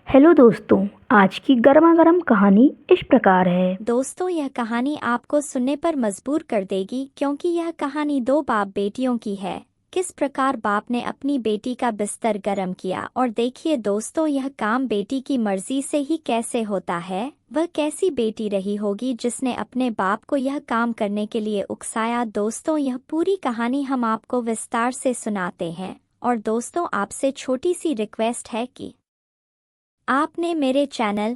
Hello दोस्तों। आज की गर्मा गर्म कहानी इस प्रकार है। दोस्तों, यह कहानी आपको सुनने पर मजबूर कर देगी क्योंकि यह कहानी दो बाप बेटियों की है। किस प्रकार बाप ने अपनी बेटी का बिस्तर गर्म किया, और देखिए दोस्तों, यह काम बेटी की मर्जी से ही कैसे होता है। वह कैसी बेटी रही होगी जिसने अपने बाप को यह काम करने के लिए उकसाया। दोस्तों, यह पूरी कहानी हम आपको विस्तार से सुनाते हैं। और दोस्तों, आपसे छोटी सी रिक्वेस्ट है कि आपने मेरे चैनल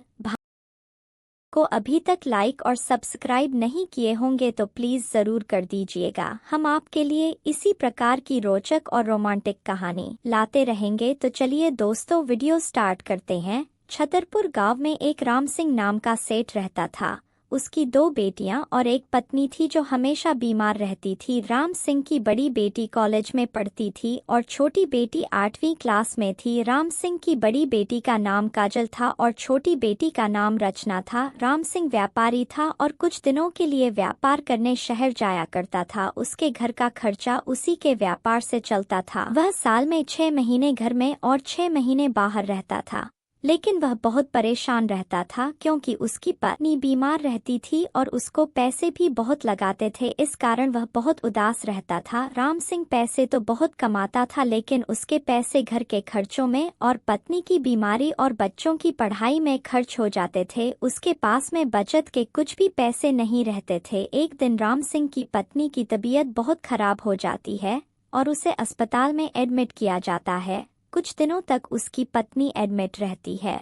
को अभी तक लाइक और सब्सक्राइब नहीं किए होंगे तो प्लीज़ ज़रूर कर दीजिएगा। हम आपके लिए इसी प्रकार की रोचक और रोमांटिक कहानी लाते रहेंगे। तो चलिए दोस्तों, वीडियो स्टार्ट करते हैं। छतरपुर गांव में एक राम सिंह नाम का सेठ रहता था। उसकी दो बेटियां और एक पत्नी थी जो हमेशा बीमार रहती थी। राम सिंह की बड़ी बेटी कॉलेज में पढ़ती थी और छोटी बेटी 8वीं क्लास में थी। राम सिंह की बड़ी बेटी का नाम काजल था और छोटी बेटी का नाम रचना था। राम सिंह व्यापारी था और कुछ दिनों के लिए व्यापार करने शहर जाया करता था। उसके घर का खर्चा उसी के व्यापार से चलता था। वह साल में 6 महीने घर में और 6 महीने बाहर रहता था। लेकिन वह बहुत परेशान रहता था क्योंकि उसकी पत्नी बीमार रहती थी और उसको पैसे भी बहुत लगाते थे। इस कारण वह बहुत उदास रहता था। राम सिंह पैसे तो बहुत कमाता था, लेकिन उसके पैसे घर के खर्चों में और पत्नी की बीमारी और बच्चों की पढ़ाई में खर्च हो जाते थे। उसके पास में बचत के कुछ भी पैसे नहीं रहते थे। एक दिन राम सिंह की पत्नी की तबीयत बहुत खराब हो जाती है और उसे अस्पताल में एडमिट किया जाता है। कुछ दिनों तक उसकी पत्नी एडमिट रहती है,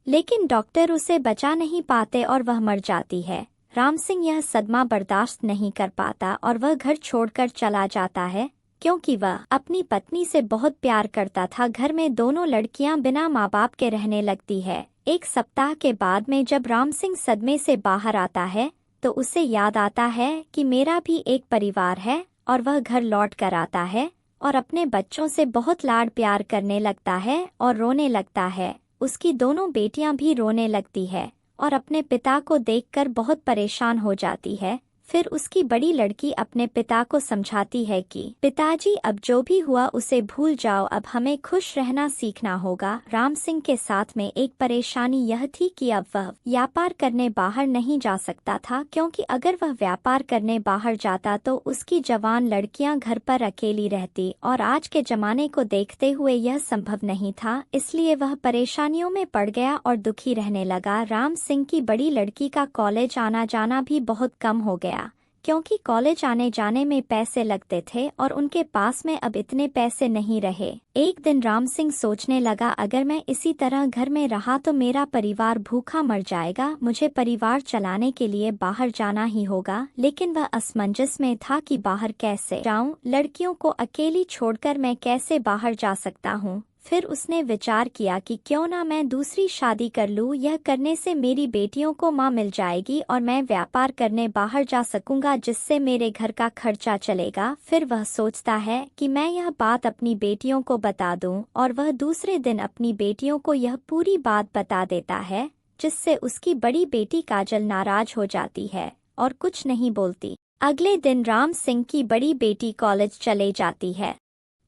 लेकिन डॉक्टर उसे बचा नहीं पाते और वह मर जाती है। राम सिंह यह सदमा बर्दाश्त नहीं कर पाता और वह घर छोड़कर चला जाता है क्योंकि वह अपनी पत्नी से बहुत प्यार करता था। घर में दोनों लड़कियां बिना माँ बाप के रहने लगती है। एक सप्ताह के बाद में जब राम सिंह सदमे से बाहर आता है तो उसे याद आता है कि मेरा भी एक परिवार है, और वह घर लौट कर आता है और अपने बच्चों से बहुत लाड प्यार करने लगता है और रोने लगता है। उसकी दोनों बेटियां भी रोने लगती है और अपने पिता को देखकर बहुत परेशान हो जाती है। फिर उसकी बड़ी लड़की अपने पिता को समझाती है कि पिताजी, अब जो भी हुआ उसे भूल जाओ, अब हमें खुश रहना सीखना होगा। राम सिंह के साथ में एक परेशानी यह थी कि अब वह व्यापार करने बाहर नहीं जा सकता था, क्योंकि अगर वह व्यापार करने बाहर जाता तो उसकी जवान लड़कियां घर पर अकेली रहती, और आज के जमाने को देखते हुए यह संभव नहीं था। इसलिए वह परेशानियों में पड़ गया और दुखी रहने लगा। राम सिंह की बड़ी लड़की का कॉलेज आना जाना भी बहुत कम हो गया, क्योंकि कॉलेज आने जाने में पैसे लगते थे और उनके पास में अब इतने पैसे नहीं रहे। एक दिन राम सिंह सोचने लगा, अगर मैं इसी तरह घर में रहा तो मेरा परिवार भूखा मर जाएगा। मुझे परिवार चलाने के लिए बाहर जाना ही होगा। लेकिन वह असमंजस में था कि बाहर कैसे जाऊं, लड़कियों को अकेली छोड़कर मैं कैसे बाहर जा सकता हूँ। फिर उसने विचार किया कि क्यों ना मैं दूसरी शादी कर लूं। यह करने से मेरी बेटियों को माँ मिल जाएगी और मैं व्यापार करने बाहर जा सकूंगा, जिससे मेरे घर का खर्चा चलेगा। फिर वह सोचता है कि मैं यह बात अपनी बेटियों को बता दूं, और वह दूसरे दिन अपनी बेटियों को यह पूरी बात बता देता है, जिससे उसकी बड़ी बेटी काजल नाराज हो जाती है और कुछ नहीं बोलती। अगले दिन राम सिंह की बड़ी बेटी कॉलेज चले जाती है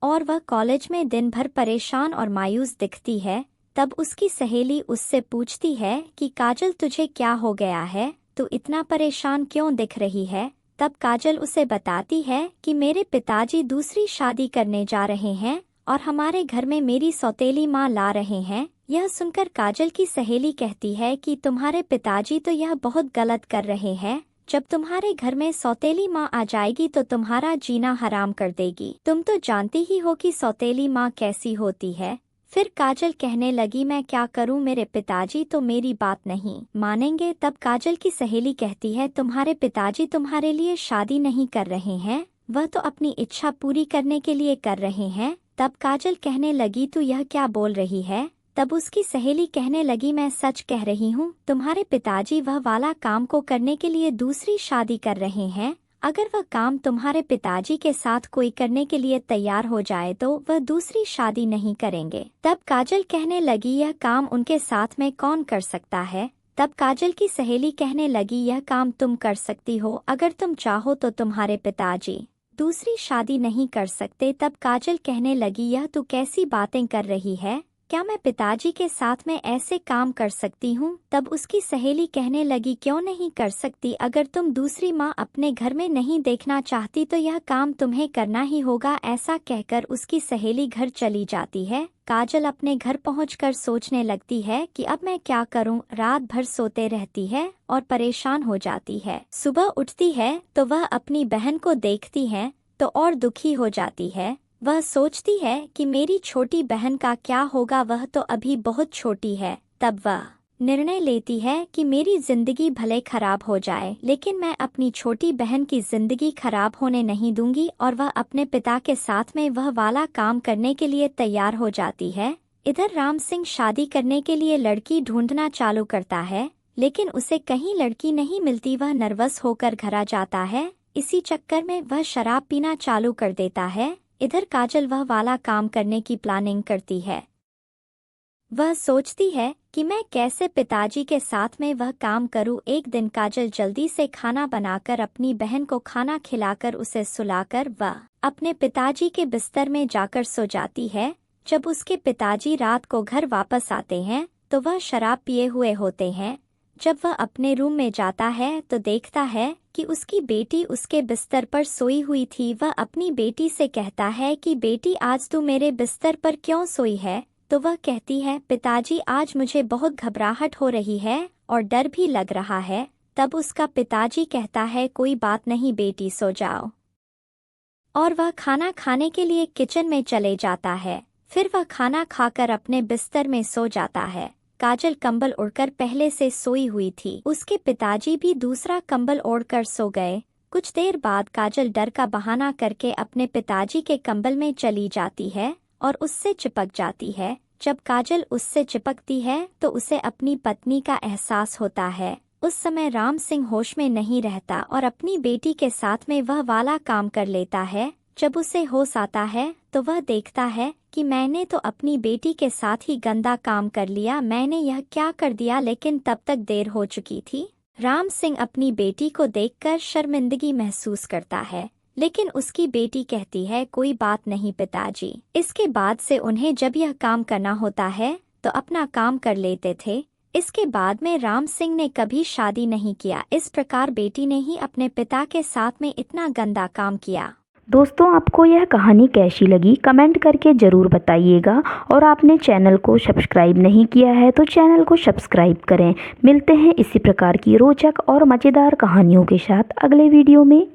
और वह कॉलेज में दिन भर परेशान और मायूस दिखती है। तब उसकी सहेली उससे पूछती है कि काजल, तुझे क्या हो गया है, तू इतना परेशान क्यों दिख रही है। तब काजल उसे बताती है कि मेरे पिताजी दूसरी शादी करने जा रहे हैं और हमारे घर में मेरी सौतेली माँ ला रहे हैं। यह सुनकर काजल की सहेली कहती है कि तुम्हारे पिताजी तो यह बहुत गलत कर रहे हैं। जब तुम्हारे घर में सौतेली माँ आ जाएगी तो तुम्हारा जीना हराम कर देगी। तुम तो जानती ही हो कि सौतेली माँ कैसी होती है। फिर काजल कहने लगी, मैं क्या करूं, मेरे पिताजी तो मेरी बात नहीं मानेंगे। तब काजल की सहेली कहती है, तुम्हारे पिताजी तुम्हारे लिए शादी नहीं कर रहे हैं, वह तो अपनी इच्छा पूरी करने के लिए कर रहे हैं। तब काजल कहने लगी, तू यह क्या बोल रही है। तब उसकी सहेली कहने लगी, मैं सच कह रही हूँ, तुम्हारे पिताजी वह वाला काम को करने के लिए दूसरी शादी कर रहे हैं। अगर वह काम तुम्हारे पिताजी के साथ कोई करने के लिए तैयार हो जाए तो वह दूसरी शादी नहीं करेंगे। तब काजल कहने लगी, यह काम उनके साथ में कौन कर सकता है। तब काजल की सहेली कहने लगी, यह काम तुम कर सकती हो, अगर तुम चाहो तो तुम्हारे पिताजी दूसरी शादी नहीं कर सकते। तब काजल कहने लगी, यह तू कैसी बातें कर रही है, क्या मैं पिताजी के साथ में ऐसे काम कर सकती हूँ? तब उसकी सहेली कहने लगी, क्यों नहीं कर सकती? अगर तुम दूसरी माँ अपने घर में नहीं देखना चाहती तो यह काम तुम्हें करना ही होगा। ऐसा कहकर उसकी सहेली घर चली जाती है। काजल अपने घर पहुंचकर सोचने लगती है कि अब मैं क्या करूं। रात भर सोते रहती है और परेशान हो जाती है। सुबह उठती है तो वह अपनी बहन को देखती है तो और दुखी हो जाती है। वह सोचती है कि मेरी छोटी बहन का क्या होगा, वह तो अभी बहुत छोटी है। तब वह निर्णय लेती है कि मेरी जिंदगी भले खराब हो जाए लेकिन मैं अपनी छोटी बहन की जिंदगी खराब होने नहीं दूंगी, और वह अपने पिता के साथ में वह वाला काम करने के लिए तैयार हो जाती है। इधर राम सिंह शादी करने के लिए लड़की ढूंढना चालू करता है लेकिन उसे कहीं लड़की नहीं मिलती। वह नर्वस होकर घर आ जाता है। इसी चक्कर में वह शराब पीना चालू कर देता है। इधर काजल वह वाला काम करने की प्लानिंग करती है। वह सोचती है कि मैं कैसे पिताजी के साथ में वह काम करूं। एक दिन काजल जल्दी से खाना बनाकर अपनी बहन को खाना खिलाकर उसे सुलाकर वह अपने पिताजी के बिस्तर में जाकर सो जाती है। जब उसके पिताजी रात को घर वापस आते हैं तो वह शराब पिए हुए होते हैं। जब वह अपने रूम में जाता है तो देखता है कि उसकी बेटी उसके बिस्तर पर सोई हुई थी। वह अपनी बेटी से कहता है कि बेटी, आज तू मेरे बिस्तर पर क्यों सोई है? तो वह कहती है, पिताजी, आज मुझे बहुत घबराहट हो रही है और डर भी लग रहा है। तब उसका पिताजी कहता है, कोई बात नहीं बेटी, सो जाओ। और वह खाना खाने के लिए किचन में चले जाता है। फिर वह खाना खाकर अपने बिस्तर में सो जाता है। काजल कंबल ओढ़कर पहले से सोई हुई थी। उसके पिताजी भी दूसरा कंबल ओढ़कर सो गए। कुछ देर बाद काजल डर का बहाना करके अपने पिताजी के कंबल में चली जाती है और उससे चिपक जाती है। जब काजल उससे चिपकती है तो उसे अपनी पत्नी का एहसास होता है। उस समय राम सिंह होश में नहीं रहता और अपनी बेटी के साथ में वह वाला काम कर लेता है। जब उसे होश आता है तो वह देखता है कि मैंने तो अपनी बेटी के साथ ही गंदा काम कर लिया, मैंने यह क्या कर दिया। लेकिन तब तक देर हो चुकी थी। राम सिंह अपनी बेटी को देखकर शर्मिंदगी महसूस करता है लेकिन उसकी बेटी कहती है, कोई बात नहीं पिताजी। इसके बाद से उन्हें जब यह काम करना होता है तो अपना काम कर लेते थे। इसके बाद में राम सिंह ने कभी शादी नहीं किया। इस प्रकार बेटी ने ही अपने पिता के साथ में इतना गंदा काम किया। दोस्तों, आपको यह कहानी कैसी लगी कमेंट करके ज़रूर बताइएगा, और आपने चैनल को सब्सक्राइब नहीं किया है तो चैनल को सब्सक्राइब करें। मिलते हैं इसी प्रकार की रोचक और मज़ेदार कहानियों के साथ अगले वीडियो में।